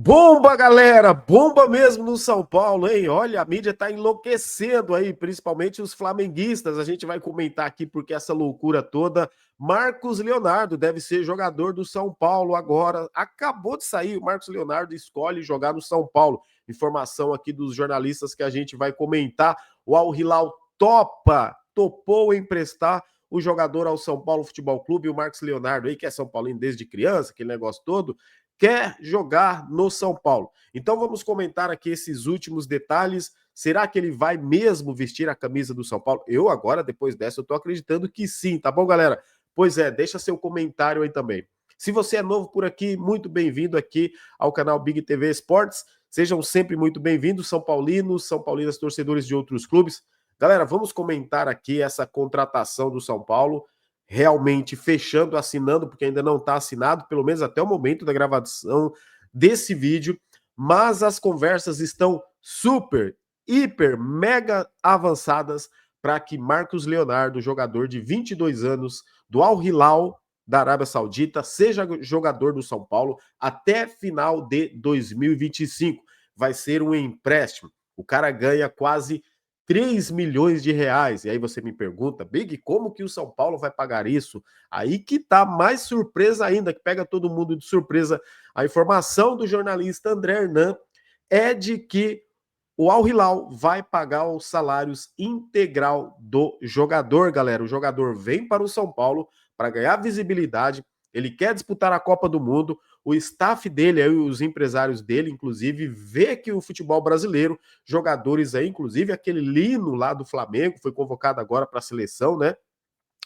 Bomba, galera! Bomba mesmo no São Paulo, hein? Olha, a mídia tá enlouquecendo aí, principalmente os flamenguistas. A gente vai comentar aqui porque essa loucura toda. Marcos Leonardo deve ser jogador do São Paulo agora. Acabou de sair, o Marcos Leonardo escolhe jogar no São Paulo. Informação aqui dos jornalistas que a gente vai comentar. O Al Hilal topou emprestar o jogador ao São Paulo Futebol Clube, o Marcos Leonardo aí, que é São Paulino desde criança, aquele negócio todo, quer jogar no São Paulo. Então vamos comentar aqui esses últimos detalhes. Será que ele vai mesmo vestir a camisa do São Paulo? Eu agora, depois dessa, eu tô acreditando que sim, tá bom, galera? Pois é, deixa seu comentário aí também. Se você é novo por aqui, muito bem-vindo aqui ao canal Big TV Esportes. Sejam sempre muito bem-vindos, São Paulinos, São Paulinas, torcedores de outros clubes. Galera, vamos comentar aqui essa contratação do São Paulo, realmente fechando, assinando, porque ainda não está assinado, pelo menos até o momento da gravação desse vídeo, mas as conversas estão super, hiper, mega avançadas para que Marcos Leonardo, jogador de 22 anos do Al Hilal da Arábia Saudita, seja jogador do São Paulo até final de 2025. Vai ser um empréstimo. O cara ganha quase 3 milhões de reais. E aí você me pergunta, Big, como que o São Paulo vai pagar isso? Aí que tá mais surpresa ainda, que pega todo mundo de surpresa. A informação do jornalista André Hernan é de que o Al Hilal vai pagar os salários integral do jogador, galera. O jogador vem para o São Paulo para ganhar visibilidade. Ele quer disputar a Copa do Mundo. O staff dele, aí, os empresários dele, inclusive, vê que o futebol brasileiro, jogadores aí, inclusive aquele Lino lá do Flamengo, foi convocado agora para a seleção, né?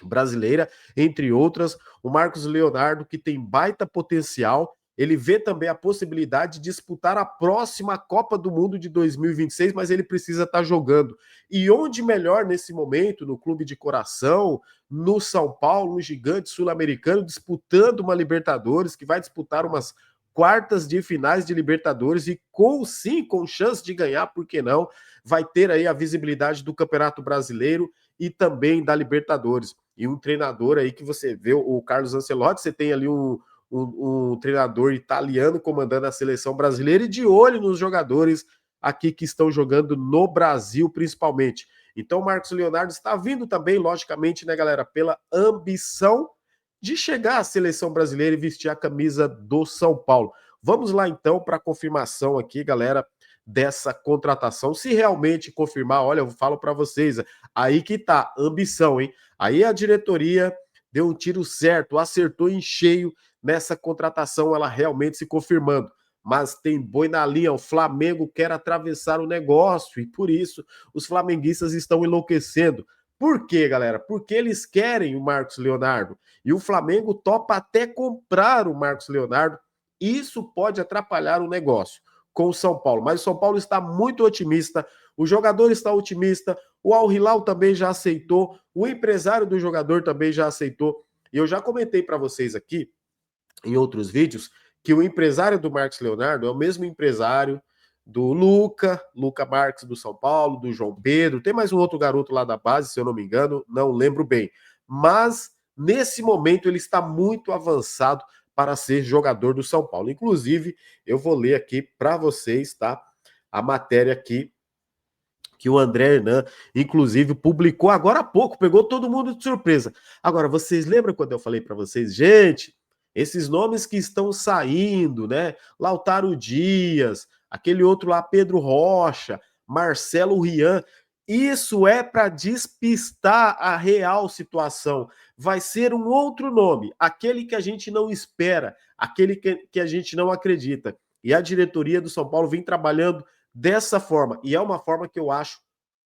Brasileira, entre outras, o Marcos Leonardo, que tem baita potencial. Ele vê também a possibilidade de disputar a próxima Copa do Mundo de 2026, mas ele precisa estar jogando. E onde melhor nesse momento, no clube de coração, no São Paulo, no gigante sul-americano, disputando uma Libertadores, que vai disputar umas quartas de finais de Libertadores e com chance de ganhar, por que não? Vai ter aí a visibilidade do Campeonato Brasileiro e também da Libertadores. E um treinador aí que você vê, o Carlos Ancelotti, você tem ali um treinador italiano comandando a seleção brasileira e de olho nos jogadores aqui que estão jogando no Brasil, principalmente. Então, o Marcos Leonardo está vindo também, logicamente, né, galera, pela ambição de chegar à seleção brasileira e vestir a camisa do São Paulo. Vamos lá, então, para a confirmação aqui, galera, dessa contratação. Se realmente confirmar, olha, eu falo para vocês, aí que tá, ambição, hein? Aí a diretoria deu um tiro certo, acertou em cheio nessa contratação, ela realmente se confirmando. Mas tem boi na linha, o Flamengo quer atravessar o negócio e por isso os flamenguistas estão enlouquecendo. Por quê, galera? Porque eles querem o Marcos Leonardo e o Flamengo topa até comprar o Marcos Leonardo. Isso pode atrapalhar o negócio com o São Paulo, mas o São Paulo está muito otimista, o jogador está otimista, o Al Hilal também já aceitou, o empresário do jogador também já aceitou. E eu já comentei para vocês aqui, em outros vídeos, que o empresário do Marcos Leonardo é o mesmo empresário do Luca Marques do São Paulo, do João Pedro, tem mais um outro garoto lá da base, se eu não me engano, não lembro bem. Mas, nesse momento, ele está muito avançado para ser jogador do São Paulo. Inclusive, eu vou ler aqui para vocês, tá? A matéria aqui que o André Hernan, inclusive, publicou agora há pouco, pegou todo mundo de surpresa. Agora, vocês lembram quando eu falei para vocês, gente, esses nomes que estão saindo, né? Lautaro Dias, aquele outro lá, Pedro Rocha, Marcelo Rian, isso é para despistar a real situação. Vai ser um outro nome, aquele que a gente não espera, aquele que a gente não acredita. E a diretoria do São Paulo vem trabalhando dessa forma. E é uma forma que eu acho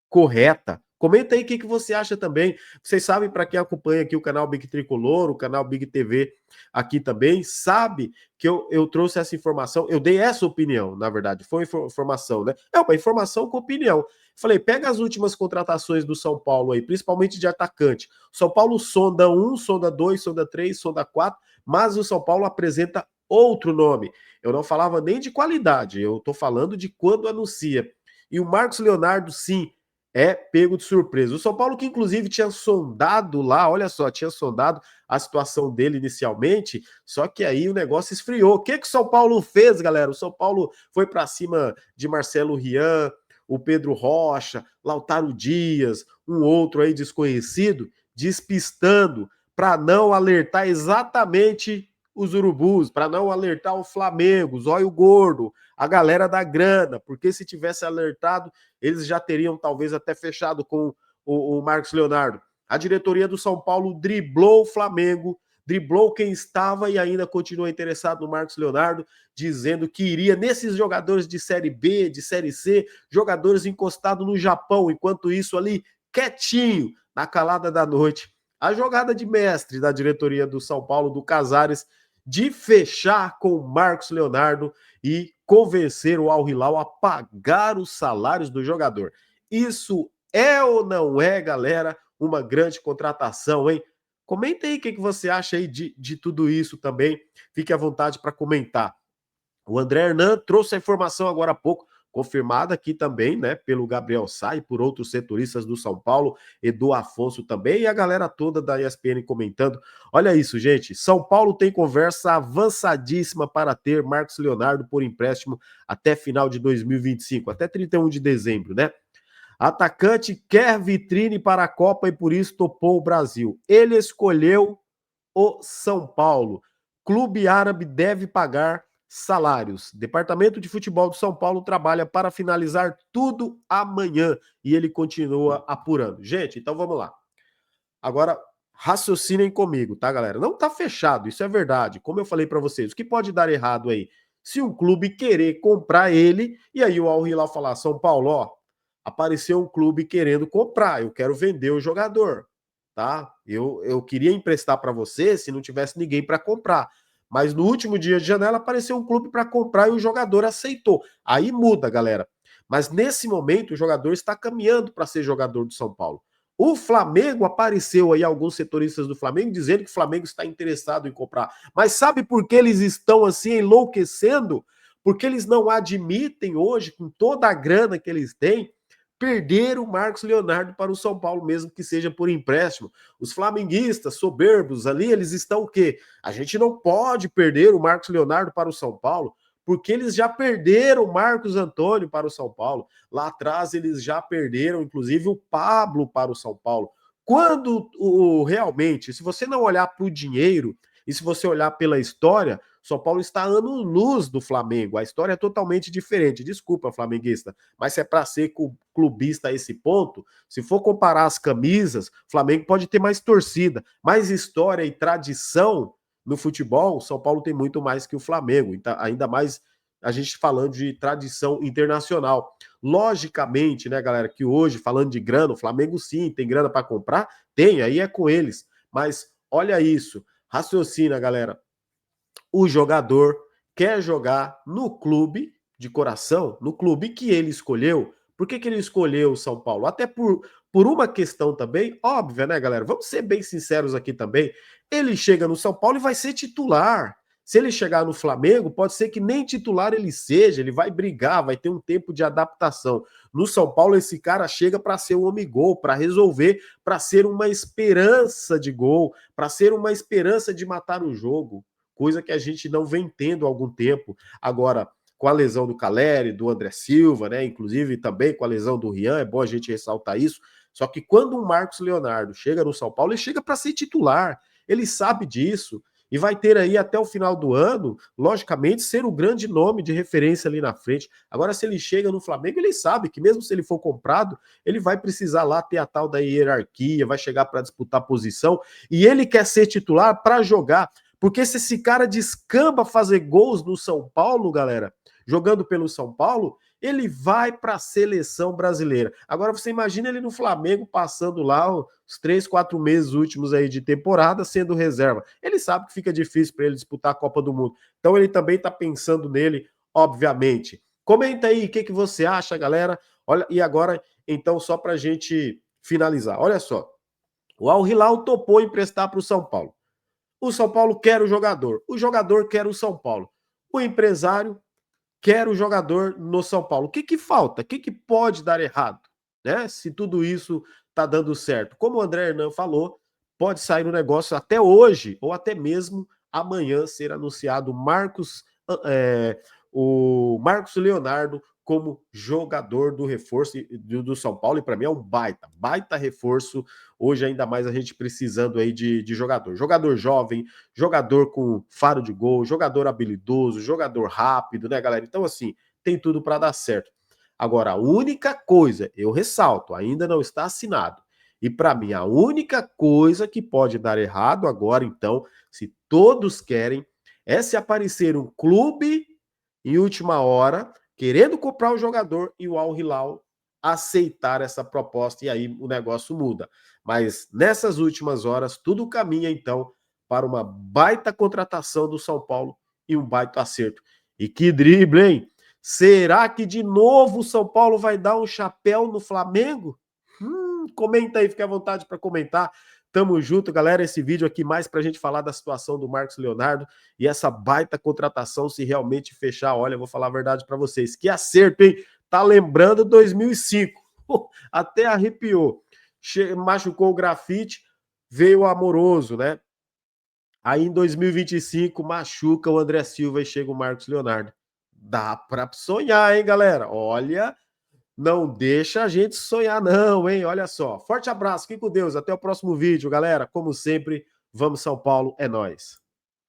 correta. Comenta aí o que você acha também. Vocês sabem, para quem acompanha aqui o canal Big Tricolor, o canal Big TV aqui também, sabe que eu trouxe essa informação, eu dei essa opinião, na verdade, foi informação, né? É uma informação com opinião. Falei, pega as últimas contratações do São Paulo aí, principalmente de atacante. São Paulo sonda 1, sonda 2, sonda 3, sonda 4, mas o São Paulo apresenta outro nome. Eu não falava nem de qualidade, eu tô falando de quando anuncia. E o Marcos Leonardo, sim, é pego de surpresa. O São Paulo que inclusive tinha sondado lá, olha só, tinha sondado a situação dele inicialmente, só que aí o negócio esfriou. O que que o São Paulo fez, galera? O São Paulo foi para cima de Marcelo Rian, o Pedro Rocha, Lautaro Dias, um outro aí desconhecido, despistando para não alertar exatamente os urubus, para não alertar o Flamengo, o Zóio Gordo, a galera da grana, porque se tivesse alertado, eles já teriam talvez até fechado com o Marcos Leonardo. A diretoria do São Paulo driblou o Flamengo, driblou quem estava e ainda continua interessado no Marcos Leonardo, dizendo que iria nesses jogadores de Série B, de Série C, jogadores encostados no Japão, enquanto isso ali, quietinho, na calada da noite. A jogada de mestre da diretoria do São Paulo, do Casares, de fechar com o Marcos Leonardo e convencer o Al Hilal a pagar os salários do jogador. Isso é ou não é, galera, uma grande contratação, hein? Comenta aí o que você acha aí de tudo isso também. Fique à vontade para comentar. O André Hernan trouxe a informação agora há pouco, confirmada aqui também, né, pelo Gabriel Sá e por outros setoristas do São Paulo, Edu Afonso também, e a galera toda da ESPN comentando. Olha isso, gente, São Paulo tem conversa avançadíssima para ter Marcos Leonardo por empréstimo até final de 2025, até 31 de dezembro, né? Atacante quer vitrine para a Copa e por isso topou o Brasil. Ele escolheu o São Paulo. Clube árabe deve pagar salários. Departamento de Futebol do São Paulo trabalha para finalizar tudo amanhã e ele continua apurando. Gente, então vamos lá. Agora, raciocinem comigo, tá, galera? Não tá fechado, isso é verdade. Como eu falei para vocês, o que pode dar errado aí? Se um clube querer comprar ele e aí o Al Hilal falar: São Paulo, ó, apareceu um clube querendo comprar, eu quero vender o jogador, tá? Eu queria emprestar para você se não tivesse ninguém para comprar. Mas no último dia de janela apareceu um clube para comprar e o jogador aceitou. Aí muda, galera. Mas nesse momento o jogador está caminhando para ser jogador do São Paulo. O Flamengo apareceu aí, alguns setoristas do Flamengo, dizendo que o Flamengo está interessado em comprar. Mas sabe por que eles estão assim enlouquecendo? Porque eles não admitem hoje, com toda a grana que eles têm, perder o Marcos Leonardo para o São Paulo, mesmo que seja por empréstimo. Os flamenguistas soberbos ali, eles estão o quê? A gente não pode perder o Marcos Leonardo para o São Paulo, porque eles já perderam o Marcos Antônio para o São Paulo. Lá atrás eles já perderam, inclusive, o Pablo para o São Paulo. Quando realmente, se você não olhar para o dinheiro e se você olhar pela história, São Paulo está ano-luz do Flamengo. A história é totalmente diferente. Desculpa, flamenguista, mas se é para ser clubista a esse ponto, se for comparar as camisas, o Flamengo pode ter mais torcida, mais história e tradição no futebol. O São Paulo tem muito mais que o Flamengo, então, ainda mais a gente falando de tradição internacional. Logicamente, né, galera, que hoje, falando de grana, o Flamengo sim tem grana para comprar, tem, aí é com eles. Mas olha isso, raciocina, galera. O jogador quer jogar no clube de coração, no clube que ele escolheu. Por que ele escolheu o São Paulo? Até por uma questão também óbvia, né, galera? Vamos ser bem sinceros aqui também. Ele chega no São Paulo e vai ser titular. Se ele chegar no Flamengo, pode ser que nem titular ele seja, ele vai brigar, vai ter um tempo de adaptação. No São Paulo, esse cara chega para ser um homem-gol, para resolver, para ser uma esperança de gol, para ser uma esperança de matar o jogo, coisa que a gente não vem tendo há algum tempo. Agora, com a lesão do Caleri, do André Silva, né? Inclusive também com a lesão do Rian, é bom a gente ressaltar isso. Só que quando o Marcos Leonardo chega no São Paulo, ele chega para ser titular. Ele sabe disso e vai ter aí até o final do ano, logicamente, ser o grande nome de referência ali na frente. Agora, se ele chega no Flamengo, ele sabe que mesmo se ele for comprado, ele vai precisar lá ter a tal da hierarquia, vai chegar para disputar posição, e ele quer ser titular para jogar. Porque se esse cara descamba fazer gols no São Paulo, galera, jogando pelo São Paulo, ele vai para a seleção brasileira. Agora você imagina ele no Flamengo passando lá os 3, 4 meses últimos aí de temporada sendo reserva. Ele sabe que fica difícil para ele disputar a Copa do Mundo. Então ele também está pensando nele, obviamente. Comenta aí o que você acha, galera. Olha, e agora, então, só para a gente finalizar. Olha só. O Al Hilal topou emprestar para o São Paulo. O São Paulo quer o jogador quer o São Paulo. O empresário quer o jogador no São Paulo. O que falta? O que pode dar errado? né? Se tudo isso tá dando certo. Como o André Hernan falou, pode sair um negócio até hoje, ou até mesmo amanhã ser anunciado o Marcos Leonardo como jogador do reforço do São Paulo, e para mim é um baita reforço, hoje ainda mais a gente precisando aí de jogador jovem, jogador com faro de gol, jogador habilidoso, jogador rápido, né, galera? Então, assim, tem tudo para dar certo. Agora, a única coisa, eu ressalto, ainda não está assinado, e para mim a única coisa que pode dar errado agora, então, se todos querem, é se aparecer um clube em última hora, querendo comprar o jogador e o Al Hilal aceitar essa proposta e aí o negócio muda. Mas nessas últimas horas, tudo caminha então para uma baita contratação do São Paulo e um baita acerto. E que drible, hein? Será que de novo o São Paulo vai dar um chapéu no Flamengo? Comenta aí, fique à vontade para comentar. Tamo junto, galera. Esse vídeo aqui mais para a gente falar da situação do Marcos Leonardo e essa baita contratação, se realmente fechar. Olha, eu vou falar a verdade para vocês. Que acerto, hein? Tá lembrando 2005. Até arrepiou. Machucou o grafite, veio o Amoroso, né? Aí em 2025 machuca o André Silva e chega o Marcos Leonardo. Dá para sonhar, hein, galera? Olha, não deixa a gente sonhar, não, hein? Olha só. Forte abraço, fique com Deus. Até o próximo vídeo, galera. Como sempre, vamos São Paulo, é nóis.